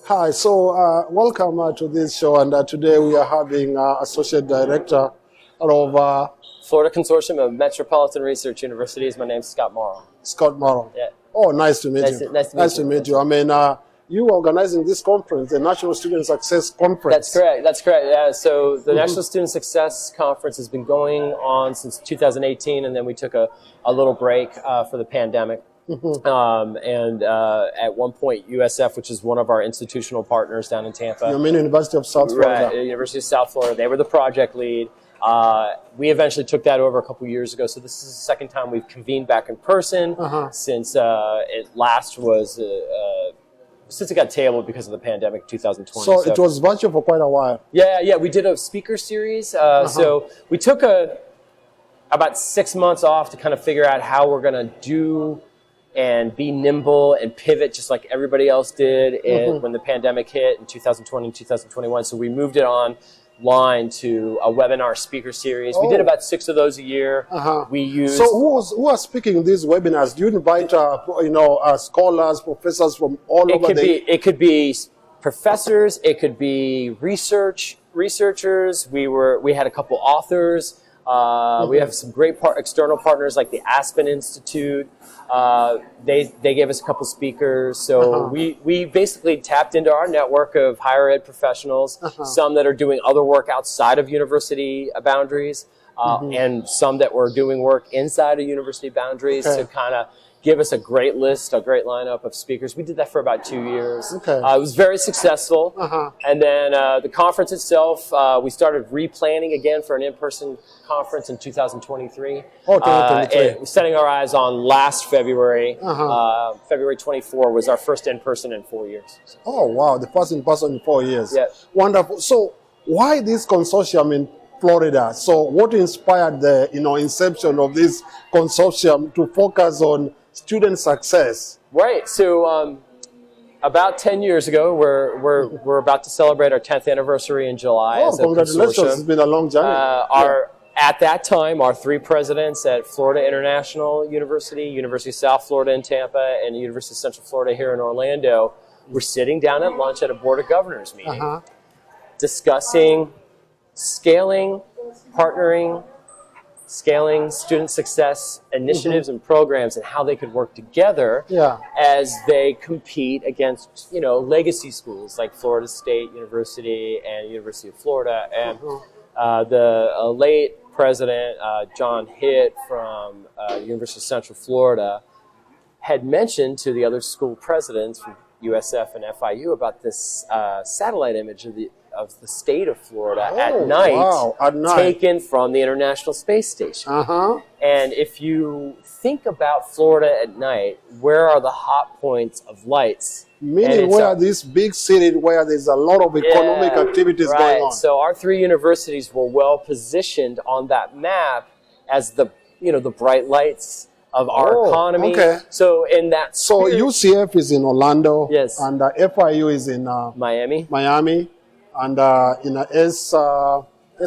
Hi, so welcome to this show, and today we are having Associate Director of Florida Consortium of Metropolitan Research Universities. My name's Scott Mauro. Scott Mauro. Yeah. Oh, nice to meet you. Nice to meet you. I mean, you organizing this conference, the National Student Success Conference. That's correct. Yeah. So the National Student Success Conference has been going on since 2018, and then we took a little break for the pandemic. At one point, USF, which is one of our institutional partners down in Tampa. You mean University of South Florida? Right, University of South Florida. They were the project lead. We eventually took that over a couple years ago, so this is the second time we've convened back in person since it last was since it got tabled because of the pandemic 2020. So it was virtual for quite a while. Yeah, we did a speaker series. So we took about 6 months off to kind of figure out how we're going to do and be nimble and pivot just like everybody else did when the pandemic hit in 2020 and 2021. So we moved it online to a webinar speaker series. We did about 6 of those a year. We used. So who are speaking in these webinars? Do you invite scholars, professors from all over It could be professors. It could be researchers. We had a couple authors. We have some great external partners like the Aspen Institute. They gave us a couple speakers. So we basically tapped into our network of higher ed professionals, some that are doing other work outside of university boundaries, and some that were doing work inside of university boundaries to kind of give us a great list, a great lineup of speakers. We did that for about 2 years. It was very successful. And then the conference itself, we started replanning again for an in-person conference in 2023. Setting our eyes on last February. February 24 was our first in-person in 4 years. Oh, wow. The first in-person in 4 years. Yeah. Wonderful. So why this consortium in Florida? So what inspired the inception of this consortium to focus on student success? Right. So about 10 years ago, we're about to celebrate our 10th anniversary in July. Oh, congratulations. It's been a long journey. At that time, our 3 presidents at Florida International University, University of South Florida in Tampa, and University of Central Florida here in Orlando were sitting down at lunch at a Board of Governors meeting discussing scaling, partnering, scaling student success initiatives and programs and how they could work together as they compete against, legacy schools like Florida State University and University of Florida. And the late president, John Hitt from University of Central Florida, had mentioned to the other school presidents from USF and FIU about this satellite image of the state of Florida at night, taken from the International Space Station. And if you think about Florida at night, where are the hot points of lights? Meaning where this big city where there's a lot of economic activities going on. So our 3 universities were well positioned on that map as the bright lights of our economy. So in that spirit, UCF is in Orlando. Yes. And FIU is in Miami. And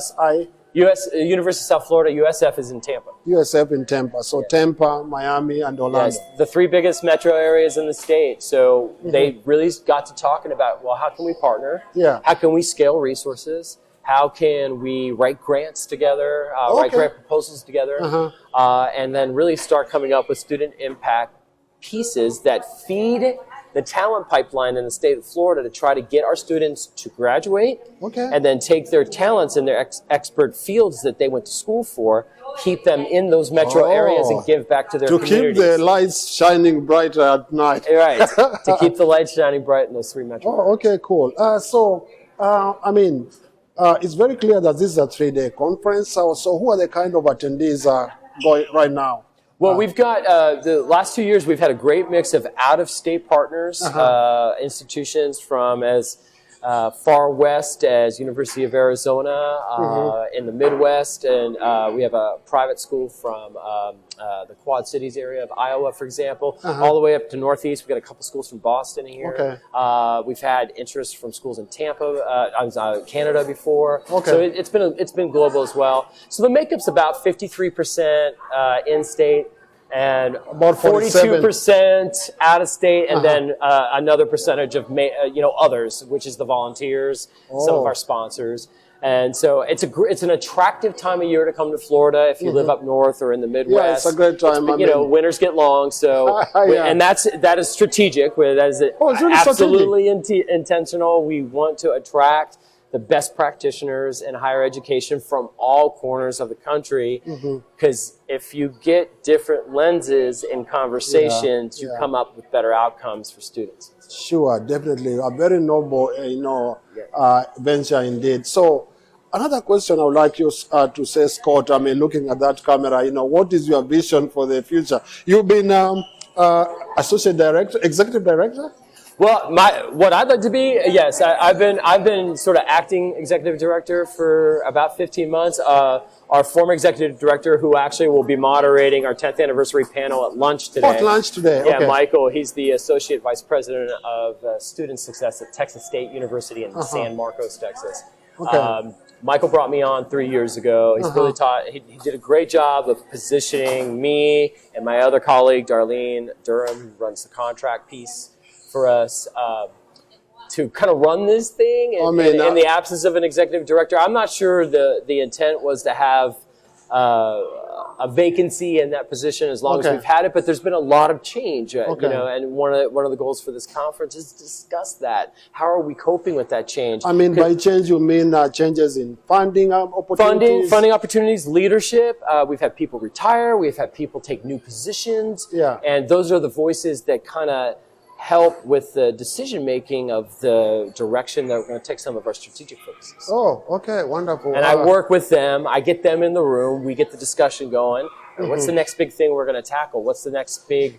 SI? University of South Florida, USF is in Tampa. USF in Tampa. So Tampa, Miami, and Orlando. Yes, the 3 biggest metro areas in the state. So they really got to talking about, well, how can we partner? How can we scale resources? How can we write grants together, write grant proposals together, and then really start coming up with student impact pieces that feed the talent pipeline in the state of Florida to try to get our students to graduate and then take their talents in their expert fields that they went to school for, keep them in those metro areas and give back to their communities. To keep the lights shining brighter at night. Right, to keep the lights shining bright in those 3 metro areas. Okay, cool. It's very clear that this is a 3-day conference. So who are the kind of attendees going right now? Well, we've got the last 2 years, we've had a great mix of out-of-state partners, institutions from as far west as University of Arizona in the Midwest, and we have a private school from the Quad Cities area of Iowa, for example, all the way up to Northeast. We've got a couple schools from Boston here. We've had interest from schools in Tampa, Canada before. So it's been global as well. So the makeup's about 53% in-state, and About 47. 42% out of state, and then another percentage of others, which is the volunteers, some of our sponsors. And so it's an attractive time of year to come to Florida if you live up north or in the Midwest. Yeah, it's a great time. Winters get long, so and that is strategic. That is really absolutely intentional. We want to attract the best practitioners in higher education from all corners of the country, because if you get different lenses in conversations, you come up with better outcomes for students. Sure, definitely. A very noble, venture indeed. So another question I would like you to say, Scott, looking at that camera, what is your vision for the future? You've been associate director, executive director? Well, what I'd like to be, yes, I've been sort of acting executive director for about 15 months. Our former executive director, who actually will be moderating our 10th anniversary panel at lunch today. At lunch today, yeah, okay. Michael, he's the associate vice president of student success at Texas State University in San Marcos, Texas. Okay. Michael brought me on 3 years ago. He's really he did a great job of positioning me and my other colleague, Darlene Durham, who runs the contract piece for us, to kind of run this thing in the absence of an executive director. I'm not sure the intent was to have a vacancy in that position as long as we've had it, but there's been a lot of change, and one of the goals for this conference is to discuss that. How are we coping with that change? By change, you mean changes in funding opportunities? Funding opportunities, leadership. We've had people retire. We've had people take new positions. Yeah. And those are the voices that kind of help with the decision-making of the direction that we're going to take some of our strategic focuses. Oh, okay, wonderful. And I work with them. I get them in the room. We get the discussion going. What's the next big thing we're going to tackle? What's the next big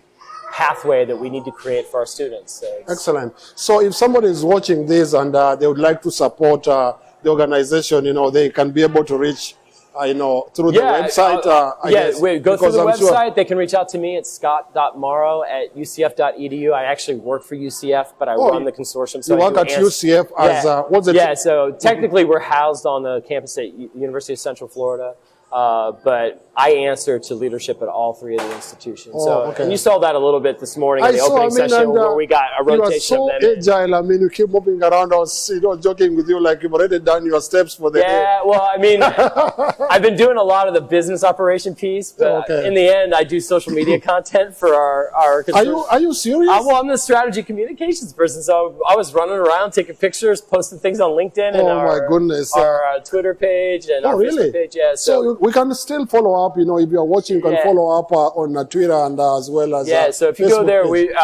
pathway that we need to create for our students? So excellent. So if somebody is watching this and they would like to support the organization, they can be able to reach through the website. Go through the website. They can reach out to me at scott.mauro@ucf.edu. I actually work for UCF, but I run the consortium. So you work at UCF as what's it? Yeah, so technically we're housed on the campus at University of Central Florida. But I answer to leadership at all three of the institutions. And you saw that a little bit this morning in the opening session where we got a rotation of them. You are so agile. You keep moving around. I was joking with you like you've already done your steps for the day. Yeah, well, I've been doing a lot of the business operation piece, but in the end, I do social media content for our Are you serious? I'm the strategy communications person, so I was running around taking pictures, posting things on LinkedIn and our Twitter page and our Facebook page. Yeah, so we can still follow up. If you're watching, you can follow up on Twitter and as well as so if you Facebook go there, page.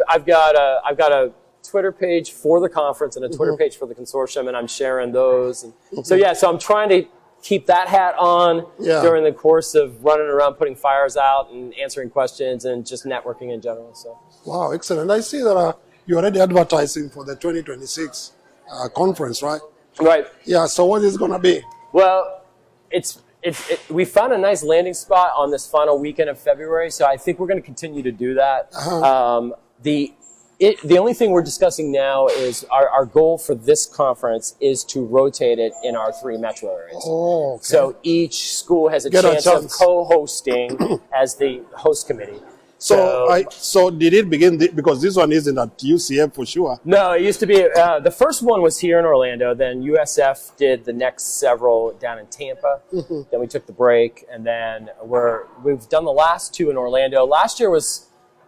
I've got a Twitter page for the conference and a Twitter page for the consortium, and I'm sharing those. And so I'm trying to keep that hat on during the course of running around, putting fires out, and answering questions, and just networking in general. So wow, excellent! I see that you're already advertising for the 2026 conference, right? Right. Yeah. So what is it going to be? Well, we found a nice landing spot on this final weekend of February, so I think we're going to continue to do that. The only thing we're discussing now is our goal for this conference is to rotate it in our 3 metro areas. Oh, okay. So each school has a chance of co-hosting as the host committee. So did it begin, because this one isn't at UCF for sure? No, it used to be, the first one was here in Orlando, then USF did the next several down in Tampa, then we took the break, and then we've done the last 2 in Orlando. Last year was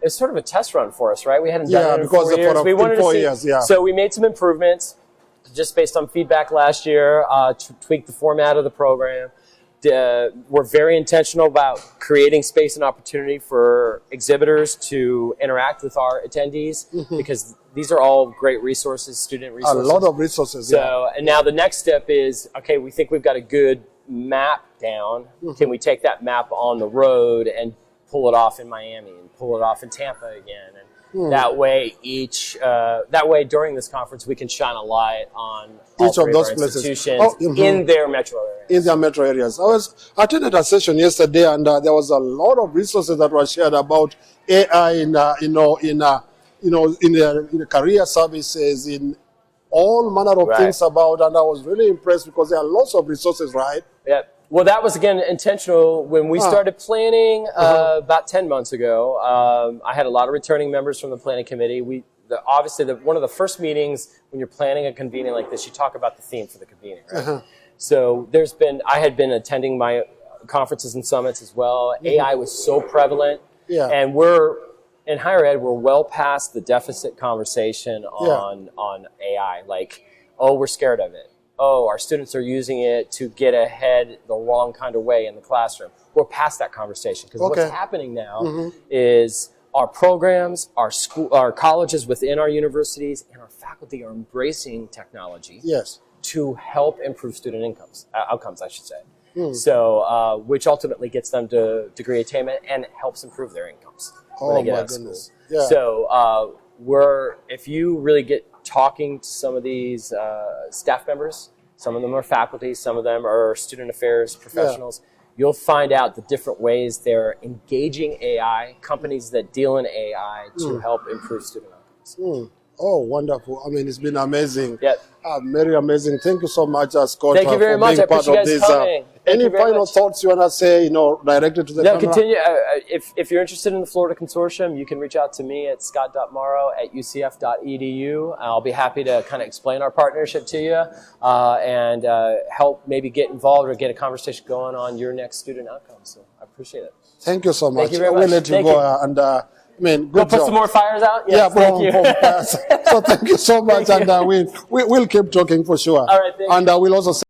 sort of a test run for us, right? We hadn't done it in 4 years. We wanted to see, so we made some improvements just based on feedback last year, to tweak the format of the program. We're very intentional about creating space and opportunity for exhibitors to interact with our attendees, because these are all great resources, student resources. A lot of resources, And now the next step is, okay, we think we've got a good map down. Can we take that map on the road and pull it off in Miami and pull it off in Tampa again? And that way, during this conference, we can shine a light on each of those institutions in their metro areas. In their metro areas. I attended a session yesterday, and there was a lot of resources that were shared about AI in the career services, in all manner of things about, and I was really impressed because there are lots of resources, right? Yep. Well, that was, again, intentional. When we started planning about 10 months ago, I had a lot of returning members from the planning committee. Obviously, one of the first meetings when you're planning a convening like this, you talk about the theme for the convening, right? So I had been attending my conferences and summits as well. AI was so prevalent. Yeah. And in higher ed, we're well past the deficit conversation on AI. Like, oh, we're scared of it. Oh, our students are using it to get ahead the wrong kind of way in the classroom. We're past that conversation because what's happening now is our programs, our colleges within our universities, and our faculty are embracing technology to help improve student outcomes, I should say. So, which ultimately gets them to degree attainment and helps improve their incomes when they get out of school. Yeah. So, if you really get talking to some of these staff members, some of them are faculty, some of them are student affairs professionals, you'll find out the different ways they're engaging AI, companies that deal in AI to help improve student outcomes. Oh, wonderful. I mean, it's been amazing. Yeah. Very amazing. Thank you so much, Scott, Thank you very for much. being I part appreciate of you guys this. coming. Any final thoughts you want to say, directed to the camera? Continue. If you're interested in the Florida Consortium, you can reach out to me at scott.mauro@ucf.edu. I'll be happy to kind of explain our partnership to you and help maybe get involved or get a conversation going on your next student outcomes. So I appreciate it. Thank you so much. Thank you very much. We'll let you go and good Go put job. some more fires out? Yes, thank you. So thank you so much, and we'll keep talking for sure. All right, thank you. And we'll also